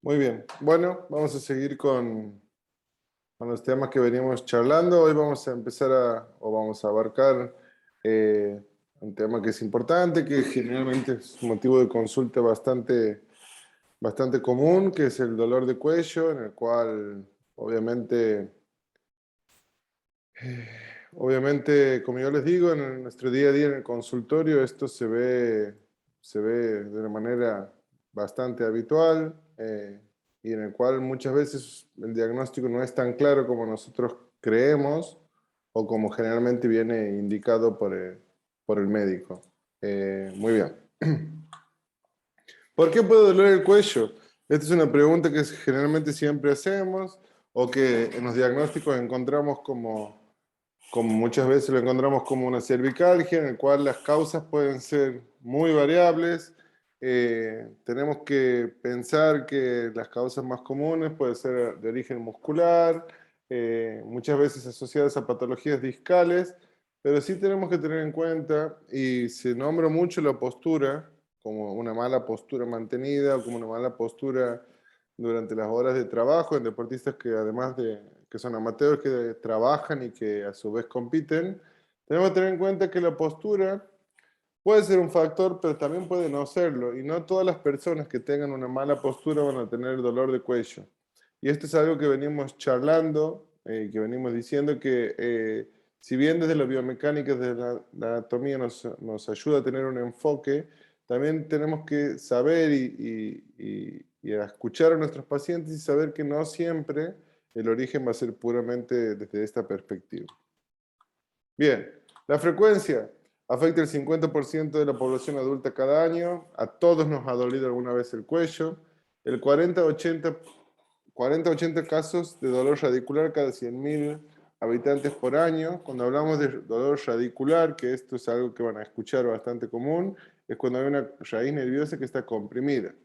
Muy bien. Bueno, vamos a seguir con los temas que veníamos charlando. Hoy vamos a empezar o vamos a abarcar un tema que es importante, que generalmente es un motivo de consulta bastante común, que es el dolor de cuello, en el cual obviamente, como yo les digo, en nuestro día a día en el consultorio esto se ve de una manera bastante habitual y en el cual muchas veces el diagnóstico no es tan claro como nosotros creemos o como generalmente viene indicado por el médico. Muy bien. ¿Por qué puede doler el cuello? Esta es una pregunta que generalmente siempre hacemos o que en los diagnósticos encontramos como muchas veces lo encontramos como una cervicalgia, en el cual las causas pueden ser muy variables. Tenemos que pensar que las causas más comunes pueden ser de origen muscular, muchas veces asociadas a patologías discales, pero sí tenemos que tener en cuenta, y se nombra mucho la postura, como una mala postura mantenida o como una mala postura durante las horas de trabajo en deportistas que además de que son amateurs que trabajan y que a su vez compiten, tenemos que tener en cuenta que la postura puede ser un factor, pero también puede no serlo. Y no todas las personas que tengan una mala postura van a tener dolor de cuello. Y esto es algo que venimos charlando, que venimos diciendo que si bien desde la biomecánica, desde la anatomía nos ayuda a tener un enfoque, también tenemos que saber y a escuchar a nuestros pacientes y saber que no siempre el origen va a ser puramente desde esta perspectiva. Bien, la frecuencia afecta el 50% de la población adulta cada año. A todos nos ha dolido alguna vez el cuello. El 40-80 casos de dolor radicular cada 100.000 habitantes por año. Cuando hablamos de dolor radicular, que esto es algo que van a escuchar bastante común, es cuando hay una raíz nerviosa que está comprimida.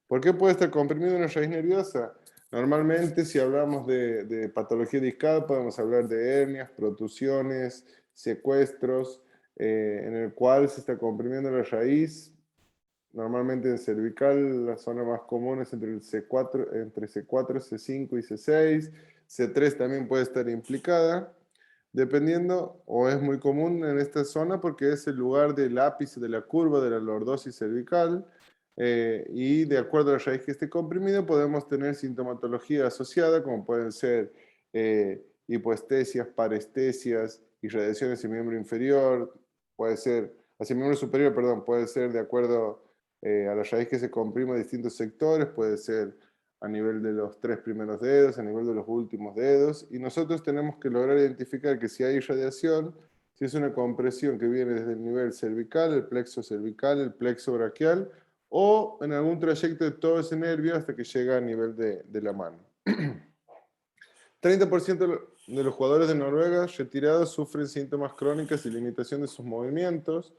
¿Por qué puede estar comprimida una raíz nerviosa? Normalmente, si hablamos de patología discal, podemos hablar de hernias, protusiones, secuestros, en el cual se está comprimiendo la raíz. Normalmente en cervical, la zona más común es entre C4, C5 y C6. C3 también puede estar implicada, dependiendo, o es muy común en esta zona porque es el lugar del ápice de la curva de la lordosis cervical. Y de acuerdo a la raíz que esté comprimida, podemos tener sintomatología asociada, como pueden ser hipoestesias, parestesias, irradiaciones en miembro inferior, puede ser, hacia miembro superior, perdón, puede ser de acuerdo a la raíz que se comprime a distintos sectores, puede ser a nivel de los 3 primeros dedos, a nivel de los últimos dedos, y nosotros tenemos que lograr identificar que si hay irradiación, si es una compresión que viene desde el nivel cervical, el plexo cervical, el plexo braquial, o en algún trayecto de todo ese nervio hasta que llega a nivel de la mano. 30% de los jugadores de Noruega retirados sufren síntomas crónicos y limitación de sus movimientos.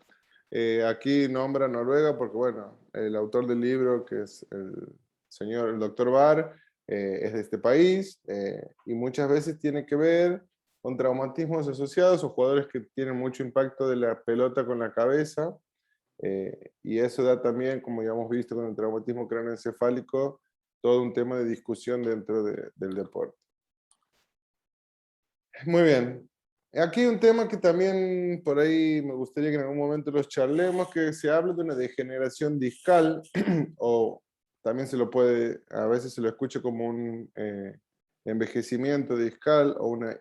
Aquí nombra Noruega porque, bueno, el autor del libro, que es el doctor Barr, es de este país y muchas veces tiene que ver con traumatismos asociados o jugadores que tienen mucho impacto de la pelota con la cabeza. Y eso da también, como ya hemos visto con el traumatismo cráneoencefálico, todo un tema de discusión dentro del deporte. Muy bien. Aquí hay un tema que también por ahí me gustaría que en algún momento los charlemos, que se habla de una degeneración discal, o también a veces se lo escucha como un envejecimiento discal o una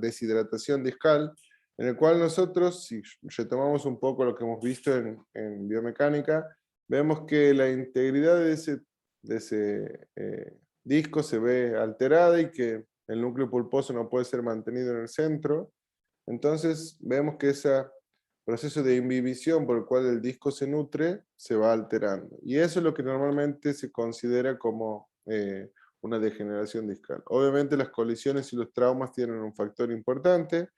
deshidratación discal, en el cual nosotros, si retomamos un poco lo que hemos visto en biomecánica, vemos que la integridad de ese disco se ve alterada y que el núcleo pulposo no puede ser mantenido en el centro. Entonces vemos que ese proceso de imbibición por el cual el disco se nutre se va alterando. Y eso es lo que normalmente se considera como una degeneración discal. Obviamente las colisiones y los traumas tienen un factor importante,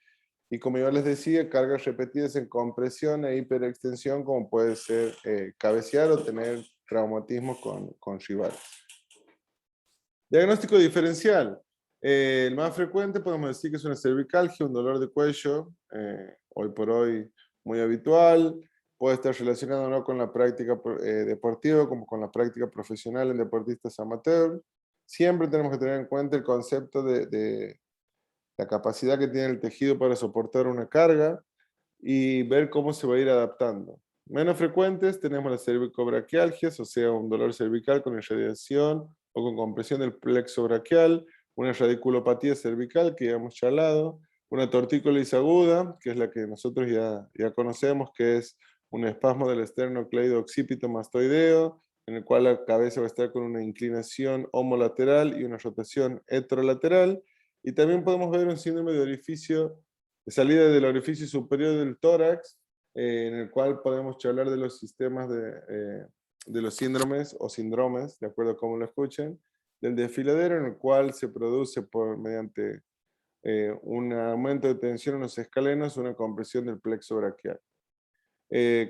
y como yo les decía, cargas repetidas en compresión e hiperextensión, como puede ser cabecear o tener traumatismos con rivales. Diagnóstico diferencial. El más frecuente podemos decir que es una cervicalgia, un dolor de cuello, hoy por hoy muy habitual. puede estar relacionado no con la práctica deportiva, como con la práctica profesional en deportistas amateur. Siempre tenemos que tener en cuenta el concepto de la capacidad que tiene el tejido para soportar una carga y ver cómo se va a ir adaptando. Menos frecuentes tenemos las cervicobraquialgias, o sea, un dolor cervical con irradiación o con compresión del plexo braquial, una radiculopatía cervical que ya hemos charlado, una tortícolis aguda, que es la que nosotros ya conocemos, que es un espasmo del esternocleido occipito mastoideo, en el cual la cabeza va a estar con una inclinación homolateral y una rotación heterolateral. Y también podemos ver un síndrome de orificio, de salida del orificio superior del tórax, en el cual podemos charlar de los sistemas de los síndromes o síndromes, de acuerdo a cómo lo escuchen, del desfiladero, en el cual se produce mediante un aumento de tensión en los escalenos, una compresión del plexo braquial.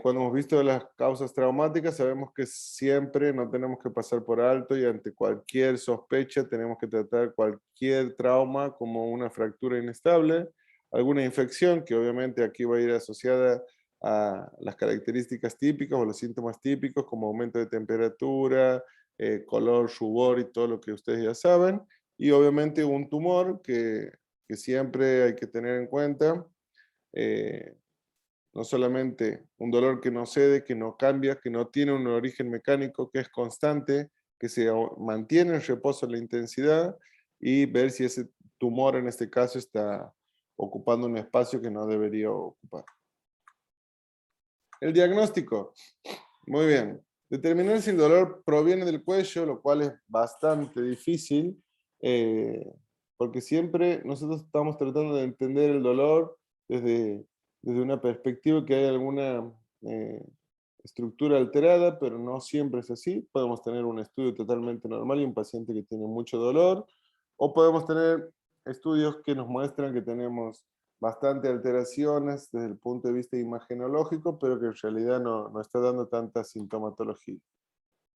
Cuando hemos visto las causas traumáticas, sabemos que siempre no tenemos que pasar por alto y ante cualquier sospecha tenemos que tratar cualquier trauma como una fractura inestable, alguna infección que obviamente aquí va a ir asociada a las características típicas o los síntomas típicos como aumento de temperatura, color, rubor y todo lo que ustedes ya saben, y obviamente un tumor que siempre hay que tener en cuenta. eh, no solamente un dolor que no cede, que no cambia, que no tiene un origen mecánico, que es constante, que se mantiene en reposo en la intensidad y ver si ese tumor en este caso está ocupando un espacio que no debería ocupar. El diagnóstico. Muy bien. Determinar si el dolor proviene del cuello, lo cual es bastante difícil, porque siempre nosotros estamos tratando de entender el dolor desde una perspectiva que hay alguna eh, estructura alterada, pero no siempre es así. Podemos tener un estudio totalmente normal y un paciente que tiene mucho dolor, o podemos tener estudios que nos muestran que tenemos bastante alteraciones desde el punto de vista imagenológico, pero que en realidad no está dando tanta sintomatología.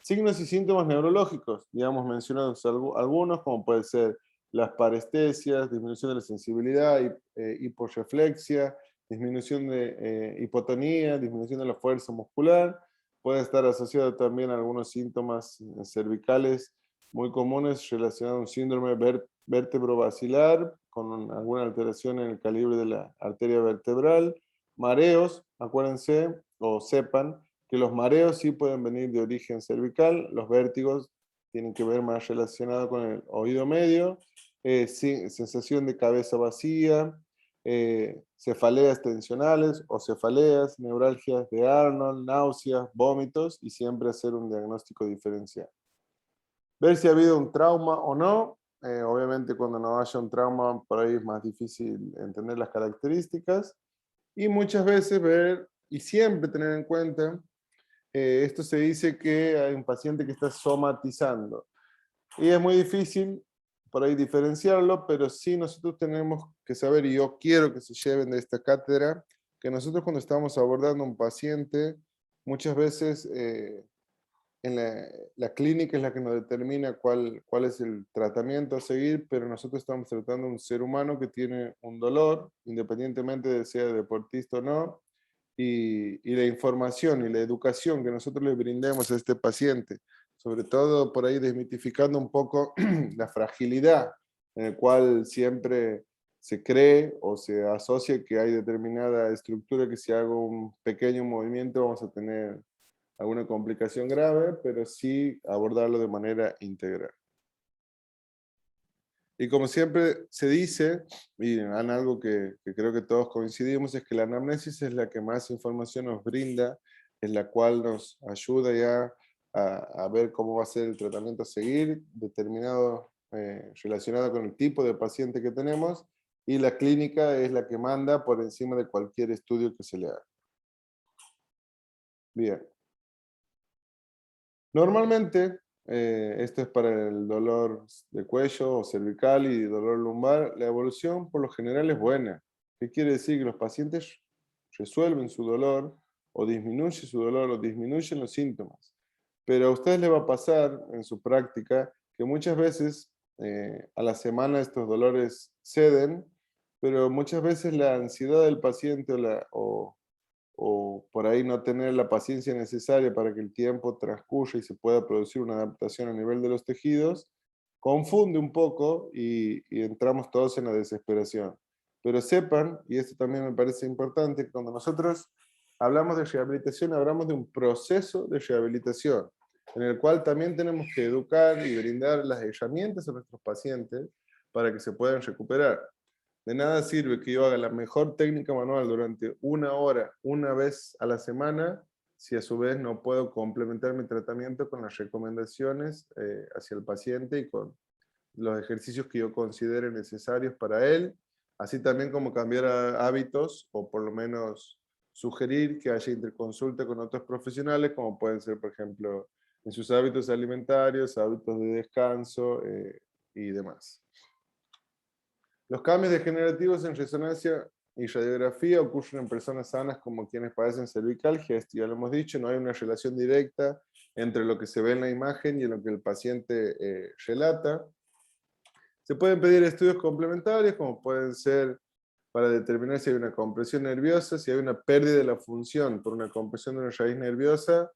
Signos y síntomas neurológicos, ya hemos mencionado algunos, como puede ser las parestesias, disminución de la sensibilidad, hiporreflexia, disminución de hipotonía, disminución de la fuerza muscular. Puede estar asociado también a algunos síntomas cervicales muy comunes relacionados a un síndrome vértebro-basilar con alguna alteración en el calibre de la arteria vertebral. Mareos, acuérdense o sepan que los mareos sí pueden venir de origen cervical, los vértigos tienen que ver más relacionado con el oído medio, sensación de cabeza vacía, cefaleas tensionales o cefaleas, neuralgias de Arnold, náuseas, vómitos y siempre hacer un diagnóstico diferencial. Ver si ha habido un trauma o no. Obviamente cuando no haya un trauma por ahí es más difícil entender las características. Y muchas veces ver y siempre tener en cuenta, esto se dice que hay un paciente que está somatizando. Y es muy difícil por ahí diferenciarlo, pero sí nosotros tenemos que saber, y yo quiero que se lleven de esta cátedra, que nosotros cuando estamos abordando a un paciente, muchas veces en la clínica es la que nos determina cuál es el tratamiento a seguir, pero nosotros estamos tratando a un ser humano que tiene un dolor, independientemente de sea deportista o no, y la información y la educación que nosotros le brindemos a este paciente, sobre todo por ahí desmitificando un poco la fragilidad en el cual siempre se cree o se asocia que hay determinada estructura que si hago un pequeño movimiento vamos a tener alguna complicación grave, pero sí abordarlo de manera integral. Y como siempre se dice, y en algo que creo que todos coincidimos, es que la anamnesis es la que más información nos brinda, es la cual nos ayuda ya a ver cómo va a ser el tratamiento a seguir, determinado, relacionado con el tipo de paciente que tenemos, y la clínica es la que manda por encima de cualquier estudio que se le haga. Bien. Normalmente, esto es para el dolor de cuello o cervical y dolor lumbar, la evolución por lo general es buena. ¿Qué quiere decir? Que los pacientes resuelven su dolor o disminuyen su dolor o disminuyen los síntomas. Pero a ustedes les va a pasar en su práctica que muchas veces a la semana estos dolores ceden, pero muchas veces la ansiedad del paciente o o por ahí no tener la paciencia necesaria para que el tiempo transcurra y se pueda producir una adaptación a nivel de los tejidos, confunde un poco y entramos todos en la desesperación. Pero sepan, y esto también me parece importante, que cuando nosotros hablamos de rehabilitación, hablamos de un proceso de rehabilitación, en el cual también tenemos que educar y brindar las herramientas a nuestros pacientes para que se puedan recuperar. De nada sirve que yo haga la mejor técnica manual durante 1 hora, una vez a la semana, si a su vez no puedo complementar mi tratamiento con las recomendaciones hacia el paciente y con los ejercicios que yo considere necesarios para él, así también como cambiar hábitos o por lo menos sugerir que haya interconsulta con otros profesionales, como pueden ser, por ejemplo, en sus hábitos alimentarios, hábitos de descanso y demás. Los cambios degenerativos en resonancia y radiografía ocurren en personas sanas como quienes padecen cervicalgia. Esto ya lo hemos dicho, no hay una relación directa entre lo que se ve en la imagen y lo que el paciente relata. Se pueden pedir estudios complementarios, como pueden ser para determinar si hay una compresión nerviosa, si hay una pérdida de la función por una compresión de una raíz nerviosa.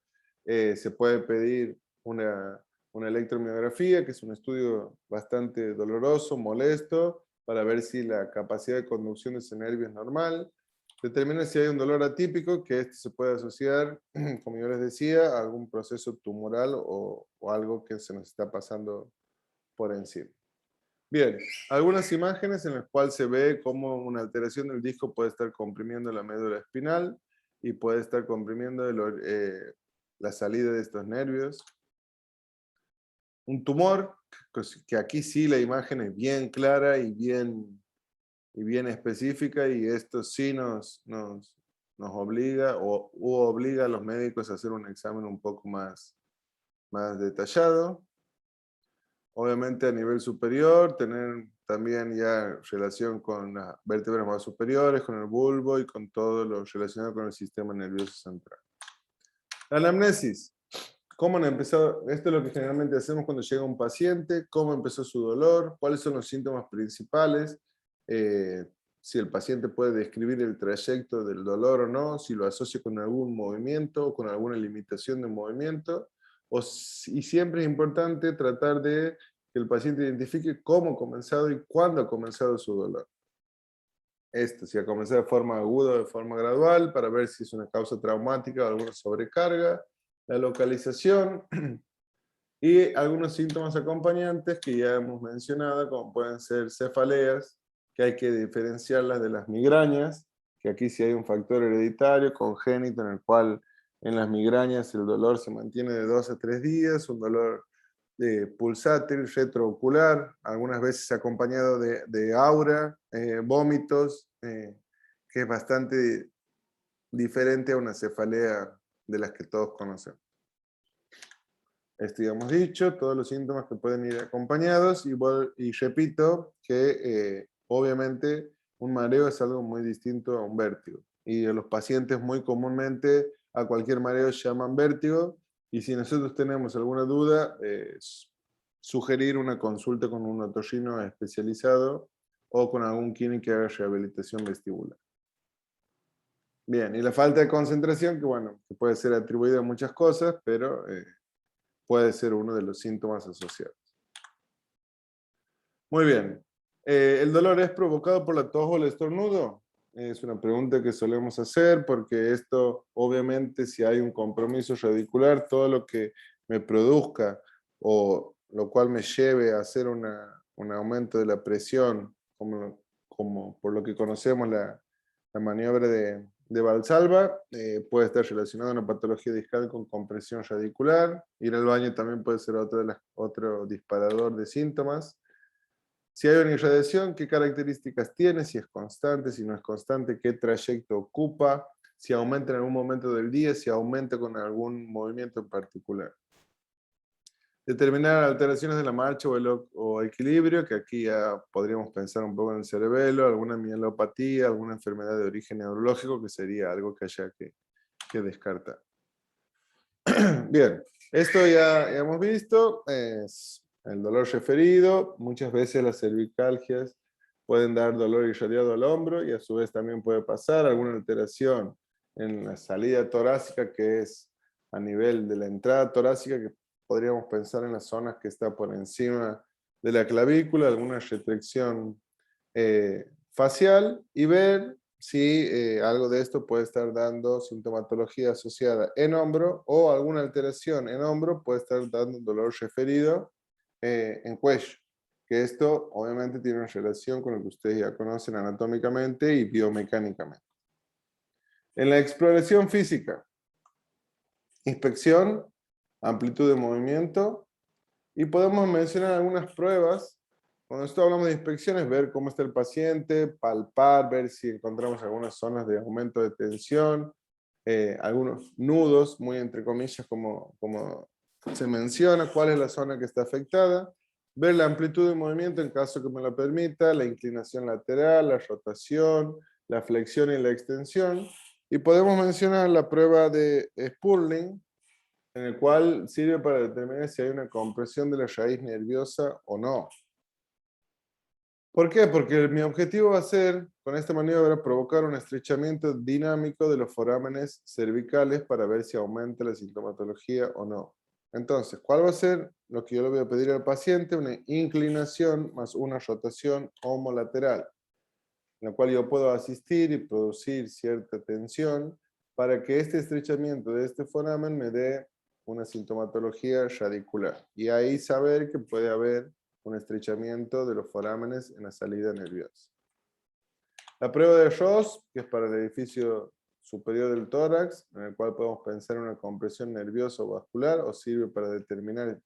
Se puede pedir una electromiografía, que es un estudio bastante doloroso, molesto, para ver si la capacidad de conducción de ese nervio es normal. Determina si hay un dolor atípico, que este se puede asociar, como yo les decía, a algún proceso tumoral o algo que se nos está pasando por encima. Bien, algunas imágenes en las cuales se ve cómo una alteración del disco puede estar comprimiendo la médula espinal y puede estar comprimiendo la salida de estos nervios. Un tumor, que aquí sí la imagen es bien clara y bien específica, y esto sí nos obliga u obliga a los médicos a hacer un examen un poco más detallado. Obviamente a nivel superior, tener también ya relación con las vértebras más superiores, con el bulbo y con todo lo relacionado con el sistema nervioso central. La anamnesis. ¿Cómo han empezado? Esto es lo que generalmente hacemos cuando llega un paciente, cómo empezó su dolor, cuáles son los síntomas principales, si el paciente puede describir el trayecto del dolor o no, si lo asocia con algún movimiento o con alguna limitación de movimiento, y siempre es importante tratar de que el paciente identifique cómo ha comenzado y cuándo ha comenzado su dolor. Esto, si ha comenzado de forma aguda o de forma gradual, para ver si es una causa traumática o alguna sobrecarga, la localización y algunos síntomas acompañantes que ya hemos mencionado, como pueden ser cefaleas, que hay que diferenciarlas de las migrañas, que aquí sí hay un factor hereditario, congénito, en el cual en las migrañas el dolor se mantiene de 2 a 3 días, un dolor pulsátil, retroocular, algunas veces acompañado de aura, vómitos, que es bastante diferente a una cefalea de las que todos conocemos. Esto ya hemos dicho, todos los síntomas que pueden ir acompañados, y repito que obviamente un mareo es algo muy distinto a un vértigo, y a los pacientes muy comúnmente a cualquier mareo llaman vértigo, y si nosotros tenemos alguna duda, sugerir una consulta con un otorrino especializado o con algún químico que haga rehabilitación vestibular. Bien, y la falta de concentración, que bueno, que puede ser atribuida a muchas cosas, pero puede ser uno de los síntomas asociados. Muy bien. ¿El dolor es provocado por la tos o el estornudo? Es una pregunta que solemos hacer porque esto, obviamente, si hay un compromiso radicular, todo lo que me produzca o lo cual me lleve a hacer un aumento de la presión, como por lo que conocemos la maniobra de Valsalva, puede estar relacionado a una patología discal con compresión radicular. Ir al baño también puede ser otro disparador de síntomas. Si hay una irradiación, ¿qué características tiene? Si es constante, si no es constante, qué trayecto ocupa, si aumenta en algún momento del día, si aumenta con algún movimiento en particular. Determinar alteraciones de la marcha o equilibrio, que aquí ya podríamos pensar un poco en el cerebelo, alguna mielopatía, alguna enfermedad de origen neurológico, que sería algo que haya que descartar. Bien, esto ya hemos visto, es el dolor referido. Muchas veces las cervicalgias pueden dar dolor irradiado al hombro y a su vez también puede pasar alguna alteración en la salida torácica, que es a nivel de la entrada torácica, que podríamos pensar en las zonas que está por encima de la clavícula, alguna retracción facial, y ver si algo de esto puede estar dando sintomatología asociada en hombro, o alguna alteración en hombro puede estar dando un dolor referido en cuello, que esto obviamente tiene una relación con lo que ustedes ya conocen anatómicamente y biomecánicamente. En la exploración física, inspección, amplitud de movimiento, y podemos mencionar algunas pruebas. Cuando esto hablamos de inspecciones, ver cómo está el paciente, palpar, ver si encontramos algunas zonas de aumento de tensión, algunos nudos, muy entre comillas, como se menciona, cuál es la zona que está afectada, ver la amplitud de movimiento en caso que me lo permita, la inclinación lateral, la rotación, la flexión y la extensión, y podemos mencionar la prueba de Spurling, en el cual sirve para determinar si hay una compresión de la raíz nerviosa o no. ¿Por qué? Porque mi objetivo va a ser, con esta maniobra, provocar un estrechamiento dinámico de los forámenes cervicales para ver si aumenta la sintomatología o no. Entonces, ¿cuál va a ser lo que yo le voy a pedir al paciente? Una inclinación más una rotación homolateral, en la cual yo puedo asistir y producir cierta tensión para que este estrechamiento de este foramen me dé una sintomatología radicular. Y ahí saber que puede haber un estrechamiento de los forámenes en la salida nerviosa. La prueba de Ross, que es para el edificio superior del tórax, en el cual podemos pensar en una compresión nerviosa o vascular, o sirve para determinar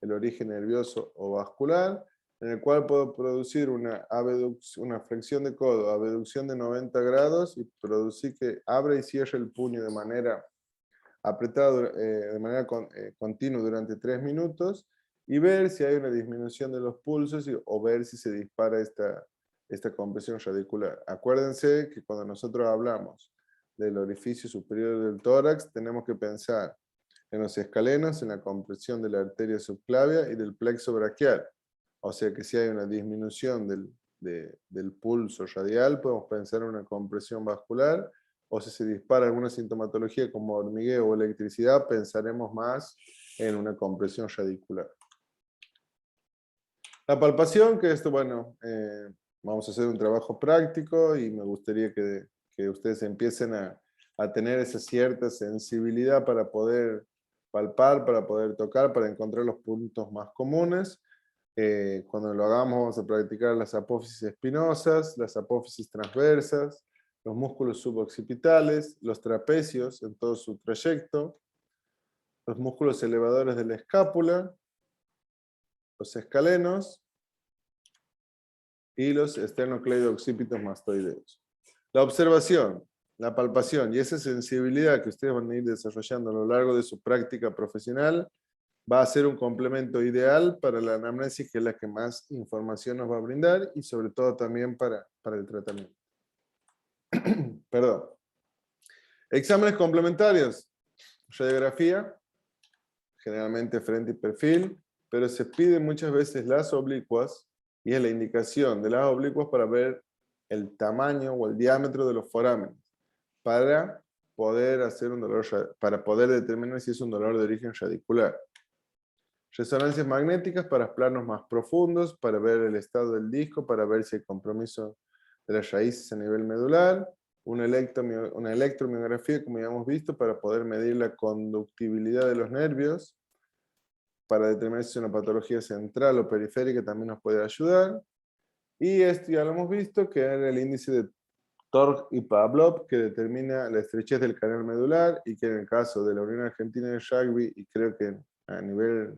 el origen nervioso o vascular, en el cual puedo producir una flexión de codo, abducción de 90 grados, y producir que abra y cierre el puño de manera apretada, de manera continua durante 3 minutos, y ver si hay una disminución de los pulsos o ver si se dispara esta compresión radicular. Acuérdense que cuando nosotros hablamos del orificio superior del tórax, tenemos que pensar en los escalenos, en la compresión de la arteria subclavia y del plexo braquial. O sea que si hay una disminución del pulso radial, podemos pensar en una compresión vascular, o si se dispara alguna sintomatología como hormigueo o electricidad, pensaremos más en una compresión radicular. La palpación, que esto, bueno, vamos a hacer un trabajo práctico y me gustaría que ustedes empiecen a tener esa cierta sensibilidad para poder palpar, para poder tocar, para encontrar los puntos más comunes. Cuando lo hagamos vamos a practicar las apófisis espinosas, las apófisis transversas, los músculos suboccipitales, los trapecios en todo su trayecto, los músculos elevadores de la escápula, los escalenos y los esternocleido-occipitos mastoideos. La observación, la palpación y esa sensibilidad que ustedes van a ir desarrollando a lo largo de su práctica profesional va a ser un complemento ideal para la anamnesis, que es la que más información nos va a brindar, y sobre todo también para el tratamiento. Perdón. Exámenes complementarios. Radiografía, generalmente frente y perfil, pero se piden muchas veces las oblicuas, y es la indicación de las oblicuas para ver el tamaño o el diámetro de los forámenes, para poder hacer para poder determinar si es un dolor de origen radicular. Resonancias magnéticas para planos más profundos, para ver el estado del disco, para ver si hay compromiso de las raíces a nivel medular. Una electromiografía, como ya hemos visto, para poder medir la conductibilidad de los nervios, para determinar si es una patología central o periférica, también nos puede ayudar. Y esto ya lo hemos visto, que es el índice de Torg y Pavlov, que determina la estrechez del canal medular, y que en el caso de la Unión Argentina de Rugby, y creo que a nivel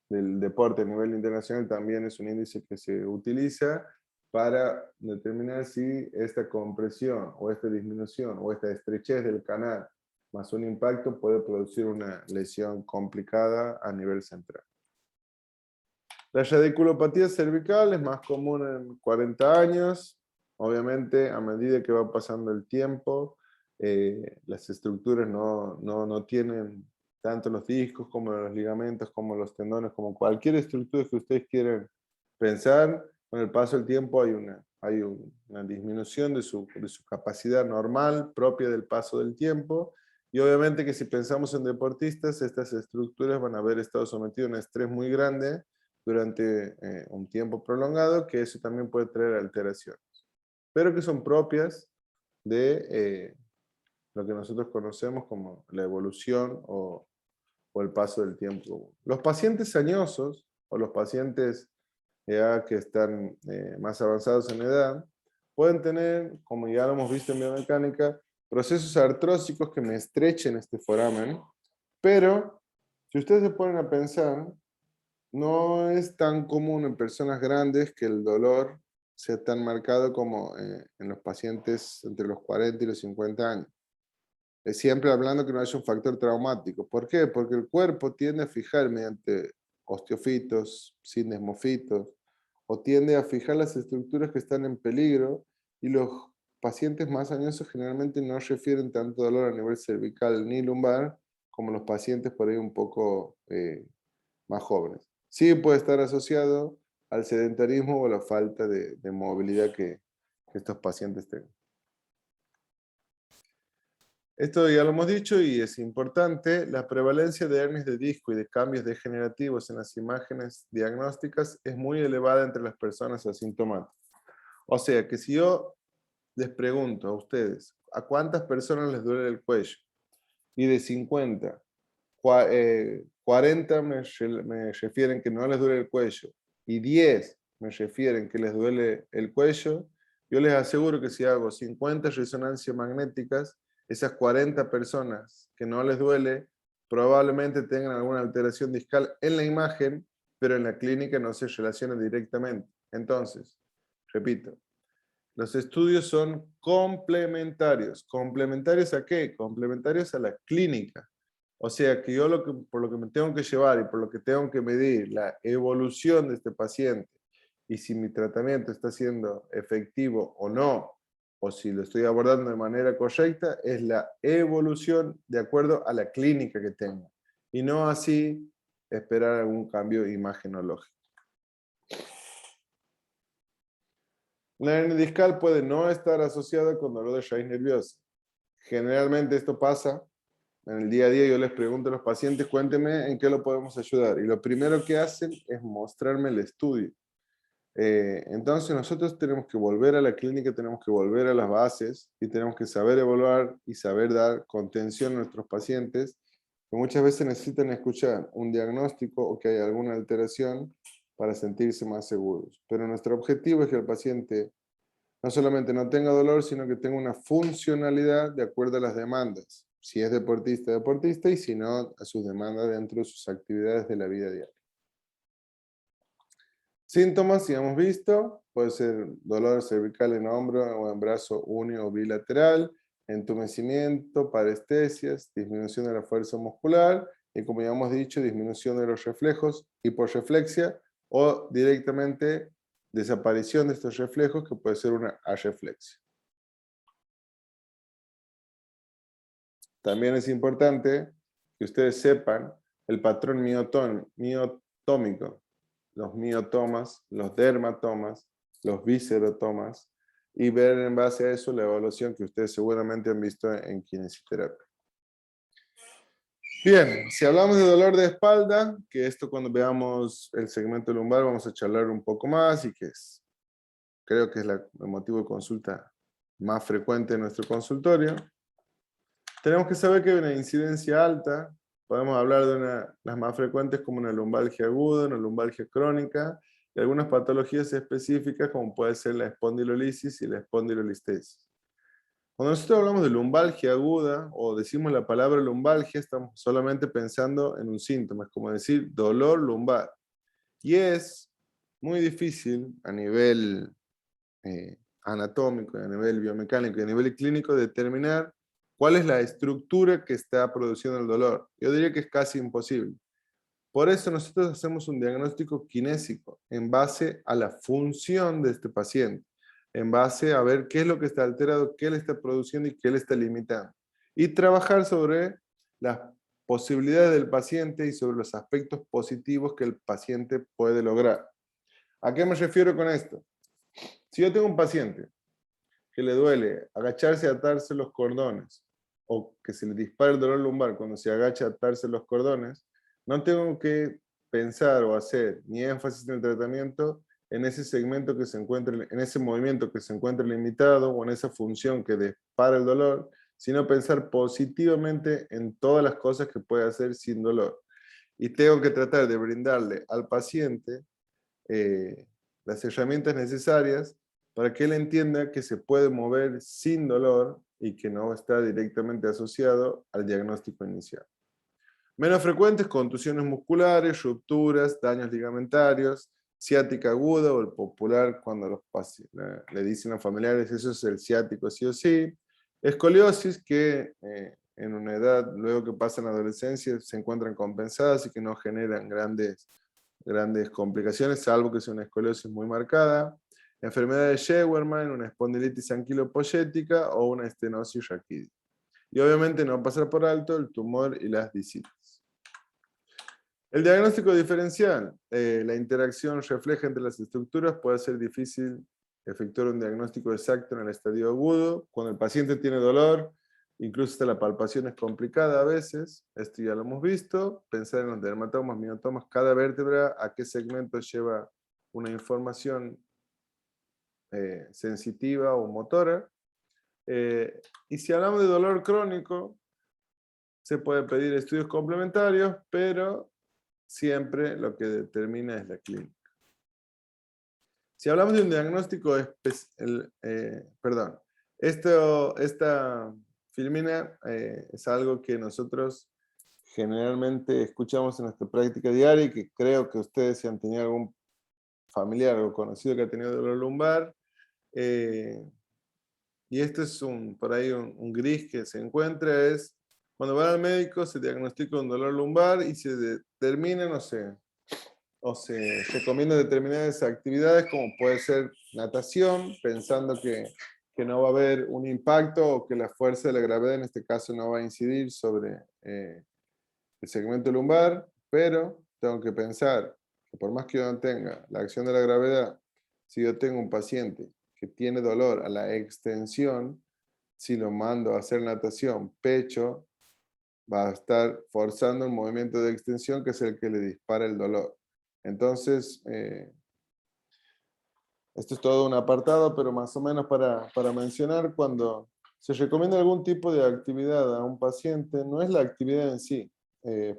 del deporte a nivel internacional también es un índice que se utiliza para determinar si esta compresión o esta disminución o esta estrechez del canal más un impacto puede producir una lesión complicada a nivel central. La radiculopatía cervical es más común en 40 años. Obviamente, a medida que va pasando el tiempo, las estructuras no tienen tanto los discos como los ligamentos, como los tendones, como cualquier estructura que ustedes quieran pensar. Con el paso del tiempo hay hay una disminución de su capacidad normal propia del paso del tiempo, y obviamente que si pensamos en deportistas, estas estructuras van a haber estado sometidas a un estrés muy grande durante un tiempo prolongado, que eso también puede traer alteraciones, pero que son propias de lo que nosotros conocemos como la evolución o el paso del tiempo. Los pacientes añosos o los pacientes ya que están más avanzados en edad, pueden tener, como ya lo hemos visto en biomecánica, procesos artrósicos que me estrechen este foramen, pero si ustedes se ponen a pensar, no es tan común en personas grandes que el dolor sea tan marcado como en los pacientes entre los 40 y los 50 años. Es siempre hablando que no haya un factor traumático. ¿Por qué? Porque el cuerpo tiende a fijar mediante osteofitos, sindesmofitos, o tiende a fijar las estructuras que están en peligro, y los pacientes más añosos generalmente no refieren tanto dolor a nivel cervical ni lumbar como los pacientes por ahí un poco más jóvenes. Sí puede estar asociado al sedentarismo o la falta de movilidad que estos pacientes tengan. Esto ya lo hemos dicho y es importante, la prevalencia de hernias de disco y de cambios degenerativos en las imágenes diagnósticas es muy elevada entre las personas asintomáticas. O sea que si yo les pregunto a ustedes, ¿a cuántas personas les duele el cuello? Y de 50, 40 me refieren que no les duele el cuello y 10 me refieren que les duele el cuello, yo les aseguro que si hago 50 resonancias magnéticas, esas 40 personas que no les duele probablemente tengan alguna alteración discal en la imagen, pero en la clínica no se relaciona directamente. Entonces, repito, los estudios son complementarios. ¿Complementarios a qué? Complementarios a la clínica. O sea que yo por lo que me tengo que llevar y por lo que tengo que medir la evolución de este paciente y si mi tratamiento está siendo efectivo o no, o si lo estoy abordando de manera correcta, es la evolución de acuerdo a la clínica que tengo. Y no así esperar algún cambio imagenológico. Una hernia discal puede no estar asociada con dolor de raíz nerviosa. Generalmente esto pasa en el día a día. Yo les pregunto a los pacientes, cuéntenme en qué lo podemos ayudar. Y lo primero que hacen es mostrarme el estudio. Entonces nosotros tenemos que volver a la clínica, tenemos que volver a las bases y tenemos que saber evaluar y saber dar contención a nuestros pacientes, que muchas veces necesitan escuchar un diagnóstico o que hay alguna alteración para sentirse más seguros. Pero nuestro objetivo es que el paciente no solamente no tenga dolor, sino que tenga una funcionalidad de acuerdo a las demandas. Si es deportista, deportista, y si no, a sus demandas dentro de sus actividades de la vida diaria. Síntomas, si hemos visto, puede ser dolor cervical en hombro o en brazo unio o bilateral, entumecimiento, parestesias, disminución de la fuerza muscular y, como ya hemos dicho, disminución de los reflejos, hiporreflexia o directamente desaparición de estos reflejos, que puede ser una arreflexia. También es importante que ustedes sepan el patrón miotómico, los miotomas, los dermatomas, los viscerotomas, y ver en base a eso la evaluación que ustedes seguramente han visto en kinesioterapia. Bien, si hablamos de dolor de espalda, que esto cuando veamos el segmento lumbar vamos a charlar un poco más, y que creo que es el motivo de consulta más frecuente en nuestro consultorio. Tenemos que saber que hay una incidencia alta. Podemos hablar de las más frecuentes como una lumbalgia aguda, una lumbalgia crónica, y algunas patologías específicas como puede ser la espondilolisis y la espondilolistesis. Cuando nosotros hablamos de lumbalgia aguda o decimos la palabra lumbalgia, estamos solamente pensando en un síntoma, es como decir dolor lumbar. Y es muy difícil a nivel anatómico, a nivel biomecánico y a nivel clínico determinar cuál es la estructura que está produciendo el dolor. Yo diría que es casi imposible. Por eso nosotros hacemos un diagnóstico kinésico en base a la función de este paciente, en base a ver qué es lo que está alterado, qué le está produciendo y qué le está limitando. Y trabajar sobre las posibilidades del paciente y sobre los aspectos positivos que el paciente puede lograr. ¿A qué me refiero con esto? Si yo tengo un paciente que le duele agacharse y atarse los cordones, o que se le dispara el dolor lumbar cuando se agacha a atarse los cordones, no tengo que pensar o hacer ni énfasis en el tratamiento en ese segmento que se encuentra, en ese movimiento que se encuentra limitado o en esa función que dispara el dolor, sino pensar positivamente en todas las cosas que puede hacer sin dolor. Y tengo que tratar de brindarle al paciente las herramientas necesarias para que él entienda que se puede mover sin dolor y que no está directamente asociado al diagnóstico inicial. Menos frecuentes, contusiones musculares, rupturas, daños ligamentarios, ciática aguda o el popular cuando los le dicen a familiares eso es el ciático sí o sí. Escoliosis que en una edad, luego que pasa en la adolescencia, se encuentran compensadas y que no generan grandes complicaciones, salvo que sea una escoliosis muy marcada. Enfermedad de Scheuermann, una espondilitis anquilopoyética o una estenosis raquídea. Y obviamente no pasar por alto el tumor y las visitas. El diagnóstico diferencial. La interacción refleja entre las estructuras. Puede ser difícil efectuar un diagnóstico exacto en el estadio agudo. Cuando el paciente tiene dolor, incluso hasta la palpación es complicada a veces. Esto ya lo hemos visto. Pensar en los dermatomas, miotomas, cada vértebra, a qué segmento lleva una información sensitiva o motora. Y si hablamos de dolor crónico, se puede pedir estudios complementarios, pero siempre lo que determina es la clínica. Si hablamos de un diagnóstico esta filmina es algo que nosotros generalmente escuchamos en nuestra práctica diaria y que creo que ustedes, si han tenido algún familiar o conocido que ha tenido dolor lumbar, y esto es por ahí un gris que se encuentra, es cuando van al médico se diagnostica un dolor lumbar y se determina, no sé, o se recomienda determinadas actividades como puede ser natación, pensando que no va a haber un impacto o que la fuerza de la gravedad en este caso no va a incidir sobre el segmento lumbar, pero tengo que pensar que por más que yo no tenga la acción de la gravedad, si yo tengo un paciente que tiene dolor a la extensión, si lo mando a hacer natación pecho, va a estar forzando un movimiento de extensión que es el que le dispara el dolor. Entonces, esto es todo un apartado, pero más o menos para mencionar, cuando se recomienda algún tipo de actividad a un paciente, no es la actividad en sí.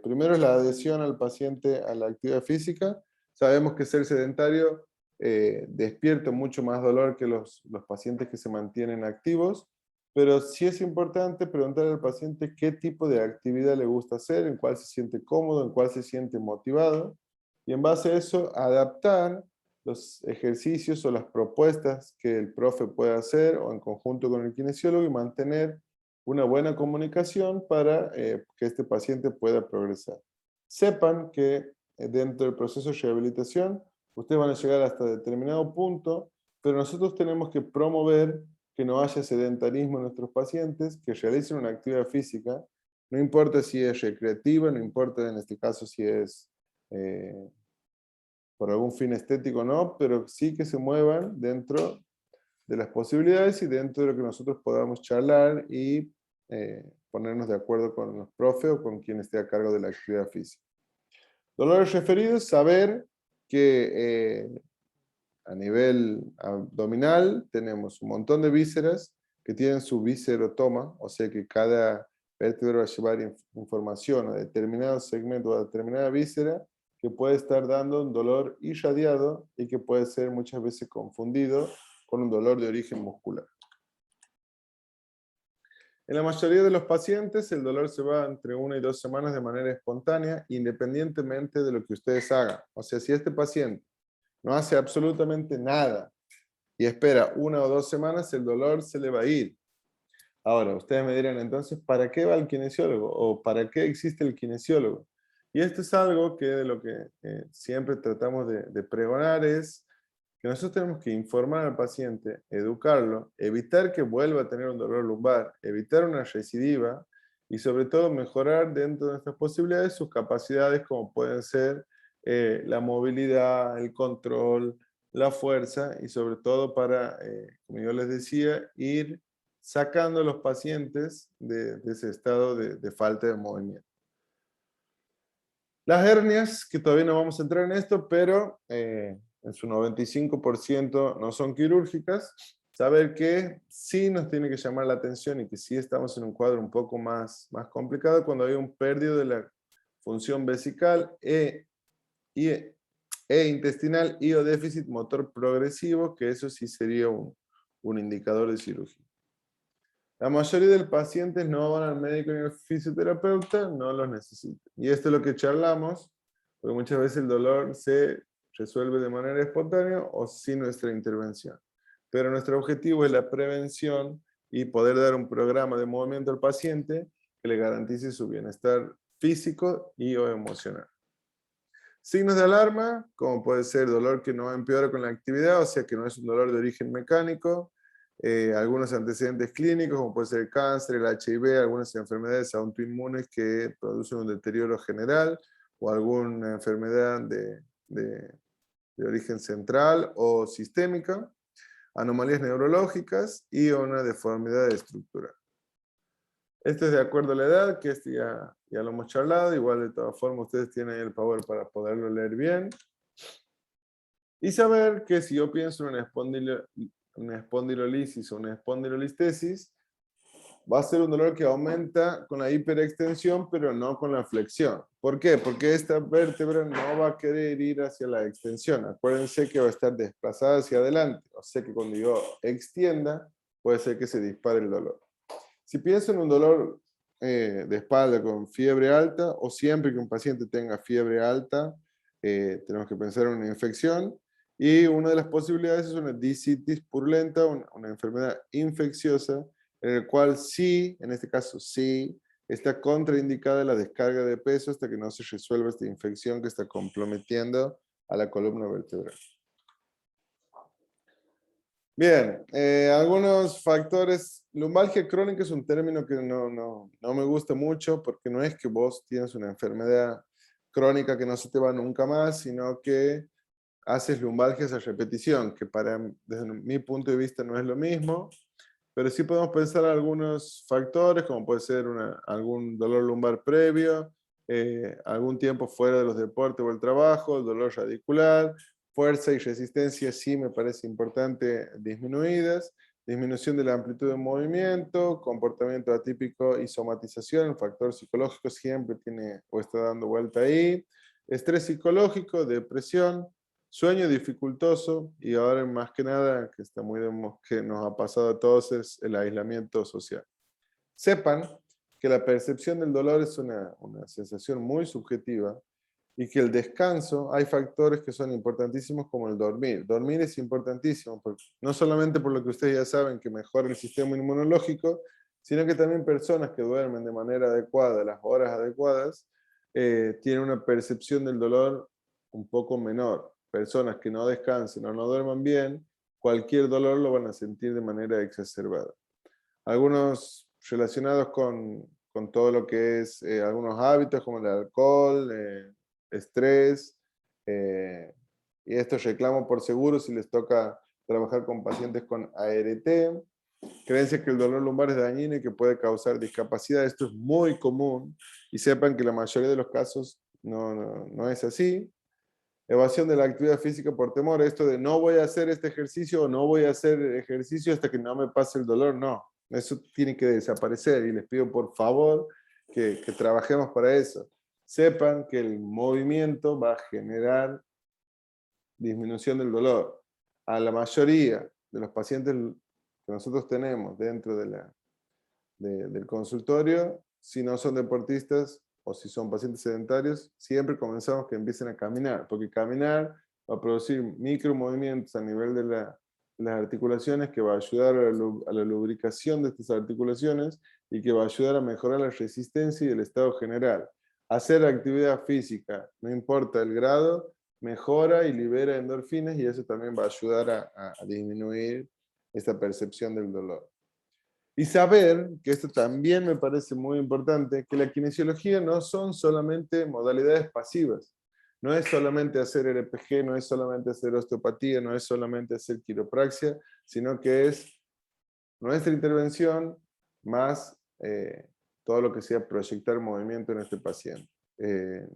Primero es la adhesión al paciente a la actividad física. Sabemos que ser sedentario despierta mucho más dolor que los pacientes que se mantienen activos, pero sí es importante preguntar al paciente qué tipo de actividad le gusta hacer, en cuál se siente cómodo, en cuál se siente motivado, y en base a eso adaptar los ejercicios o las propuestas que el profe puede hacer o en conjunto con el kinesiólogo y mantener una buena comunicación para que este paciente pueda progresar. Sepan que dentro del proceso de rehabilitación ustedes van a llegar hasta determinado punto, pero nosotros tenemos que promover que no haya sedentarismo en nuestros pacientes, que realicen una actividad física, no importa si es recreativa, no importa en este caso si es por algún fin estético o no, pero sí que se muevan dentro de las posibilidades y dentro de lo que nosotros podamos charlar y ponernos de acuerdo con los profes o con quien esté a cargo de la actividad física. Dolores referidos, saber que a nivel abdominal tenemos un montón de vísceras que tienen su viscerotoma, o sea que cada vértebra va a llevar información a determinado segmento o a determinada víscera que puede estar dando un dolor irradiado y que puede ser muchas veces confundido con un dolor de origen muscular. En la mayoría de los pacientes el dolor se va entre 1 y 2 semanas de manera espontánea, independientemente de lo que ustedes hagan. O sea, si este paciente no hace absolutamente nada y espera 1 o 2 semanas, el dolor se le va a ir. Ahora, ustedes me dirán, entonces, ¿para qué va el kinesiólogo? ¿O para qué existe el kinesiólogo? Y esto es algo que de lo que siempre tratamos de pregonar es que nosotros tenemos que informar al paciente, educarlo, evitar que vuelva a tener un dolor lumbar, evitar una recidiva y sobre todo mejorar dentro de nuestras posibilidades sus capacidades como pueden ser la movilidad, el control, la fuerza y sobre todo para, como yo les decía, ir sacando a los pacientes de ese estado de falta de movimiento. Las hernias, que todavía no vamos a entrar en esto, pero en su 95% no son quirúrgicas, saber que sí nos tiene que llamar la atención y que sí estamos en un cuadro un poco más complicado cuando hay un pérdida de la función vesical e intestinal y o déficit motor progresivo, que eso sí sería un indicador de cirugía. La mayoría de los pacientes no van al médico ni al fisioterapeuta, no los necesitan. Y esto es lo que charlamos, porque muchas veces el dolor se resuelve de manera espontánea o sin nuestra intervención. Pero nuestro objetivo es la prevención y poder dar un programa de movimiento al paciente que le garantice su bienestar físico y o emocional. Signos de alarma, como puede ser dolor que no empeora con la actividad, o sea que no es un dolor de origen mecánico, algunos antecedentes clínicos, como puede ser el cáncer, el HIV, algunas enfermedades autoinmunes que producen un deterioro general, o alguna enfermedad de origen central o sistémica, anomalías neurológicas y una deformidad estructural. Esto es de acuerdo a la edad, que este ya lo hemos charlado, igual de todas formas ustedes tienen el power para poderlo leer bien. Y saber que si yo pienso en una espondilolisis o una espondilolistesis, va a ser un dolor que aumenta con la hiperextensión, pero no con la flexión. ¿Por qué? Porque esta vértebra no va a querer ir hacia la extensión. Acuérdense que va a estar desplazada hacia adelante. O sea que cuando yo extienda, puede ser que se dispare el dolor. Si pienso en un dolor de espalda con fiebre alta, o siempre que un paciente tenga fiebre alta, tenemos que pensar en una infección, y una de las posibilidades es una discitis purulenta, una enfermedad infecciosa, en el cual sí, en este caso sí, está contraindicada la descarga de peso hasta que no se resuelva esta infección que está comprometiendo a la columna vertebral. Bien, algunos factores. Lumbalgia crónica es un término que no me gusta mucho porque no es que vos tienes una enfermedad crónica que no se te va nunca más, sino que haces lumbalgias a repetición, que desde mi punto de vista no es lo mismo, pero sí podemos pensar algunos factores, como puede ser algún dolor lumbar previo, algún tiempo fuera de los deportes o el trabajo, el dolor radicular, fuerza y resistencia sí me parece importante disminuidas, disminución de la amplitud de movimiento, comportamiento atípico y somatización, el factor psicológico siempre tiene o está dando vuelta ahí, estrés psicológico, depresión, sueño dificultoso, y ahora más que nada, que está que nos ha pasado a todos, es el aislamiento social. Sepan que la percepción del dolor es una sensación muy subjetiva y que el descanso, hay factores que son importantísimos como el dormir. Dormir es importantísimo, no solamente por lo que ustedes ya saben que mejora el sistema inmunológico, sino que también personas que duermen de manera adecuada, las horas adecuadas, tienen una percepción del dolor un poco menor. Personas que no descansen o no duerman bien, cualquier dolor lo van a sentir de manera exacerbada. Algunos relacionados con todo lo que es algunos hábitos como el alcohol, estrés, y estos reclamos por seguro si les toca trabajar con pacientes con ART, creencia que el dolor lumbar es dañino y que puede causar discapacidad. Esto es muy común y sepan que la mayoría de los casos no es así. Evasión de la actividad física por temor, esto de no voy a hacer este ejercicio o no voy a hacer ejercicio hasta que no me pase el dolor, no. Eso tiene que desaparecer y les pido por favor que trabajemos para eso. Sepan que el movimiento va a generar disminución del dolor. A la mayoría de los pacientes que nosotros tenemos dentro del consultorio, si no son deportistas o si son pacientes sedentarios, siempre comenzamos que empiecen a caminar, porque caminar va a producir micromovimientos a nivel de las articulaciones que va a ayudar a la lubricación de estas articulaciones y que va a ayudar a mejorar la resistencia y el estado general. Hacer actividad física, no importa el grado, mejora y libera endorfinas y eso también va a ayudar a disminuir esta percepción del dolor. Y saber, que esto también me parece muy importante, que la kinesiología no son solamente modalidades pasivas. no es solamente hacer RPG, no es solamente hacer osteopatía, no es solamente hacer quiropraxia, sino que es nuestra intervención más todo lo que sea proyectar movimiento en este paciente.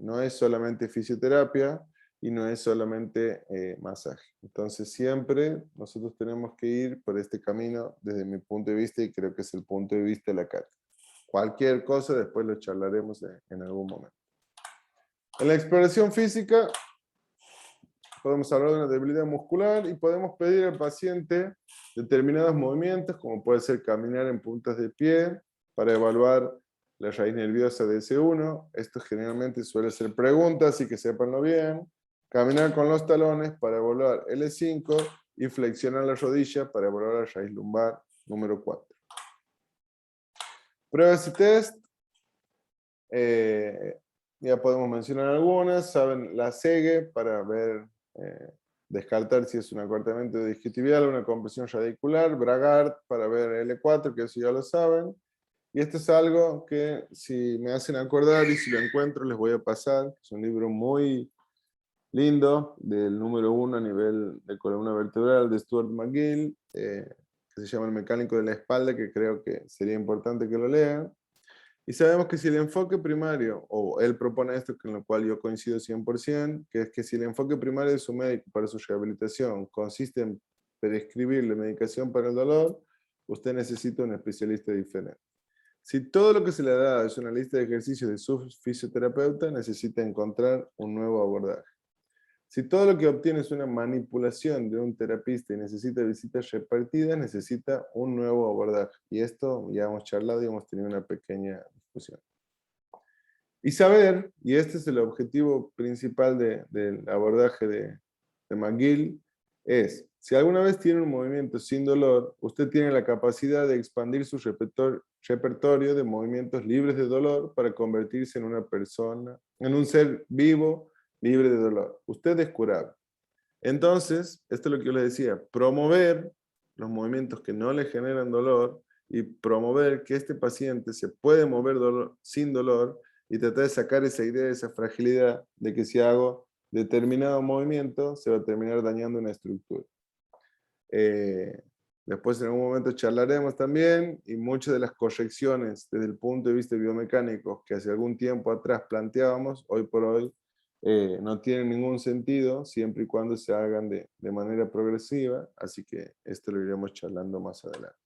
No es solamente fisioterapia y no es solamente masaje. Entonces siempre nosotros tenemos que ir por este camino desde mi punto de vista y creo que es el punto de vista de la cátedra. Cualquier cosa después lo charlaremos en algún momento. En la exploración física podemos hablar de una debilidad muscular y podemos pedir al paciente determinados movimientos, como puede ser caminar en puntas de pie para evaluar la raíz nerviosa de S1. Esto generalmente suele ser pregunta, así que sépanlo bien. Caminar con los talones para evaluar L5 y flexionar la rodilla para evaluar la raíz lumbar número 4. Pruebas y test. Ya podemos mencionar algunas. Saben la SEGE para ver, descartar si es un acortamiento discotibial o una compresión radicular. Bragard para ver L4, que eso ya lo saben. Y esto es algo que si me hacen acordar y si lo encuentro les voy a pasar. Es un libro muy lindo del número 1 a nivel de columna vertebral de Stuart McGill, que se llama El mecánico de la espalda, que creo que sería importante que lo lean. Y sabemos que si el enfoque primario, o él propone esto con lo cual yo coincido 100%, que es que si el enfoque primario de su médico para su rehabilitación consiste en prescribirle medicación para el dolor, usted necesita un especialista diferente. Si todo lo que se le da es una lista de ejercicios de su fisioterapeuta, necesita encontrar un nuevo abordaje. Si todo lo que obtiene es una manipulación de un terapista y necesita visitas repartidas, necesita un nuevo abordaje. Y esto ya hemos charlado y hemos tenido una pequeña discusión. Y saber, y este es el objetivo principal del abordaje de McGill, es, si alguna vez tiene un movimiento sin dolor, usted tiene la capacidad de expandir su repertorio de movimientos libres de dolor para convertirse en una persona, en un ser vivo, libre de dolor. Usted es curable. Entonces, esto es lo que yo les decía, promover los movimientos que no le generan dolor y promover que este paciente se puede mover sin dolor y tratar de sacar esa idea, esa fragilidad de que si hago determinado movimiento se va a terminar dañando una estructura. Después en algún momento charlaremos también y muchas de las correcciones desde el punto de vista biomecánico que hace algún tiempo atrás planteábamos, hoy por hoy no tienen ningún sentido siempre y cuando se hagan de manera progresiva, así que esto lo iremos charlando más adelante.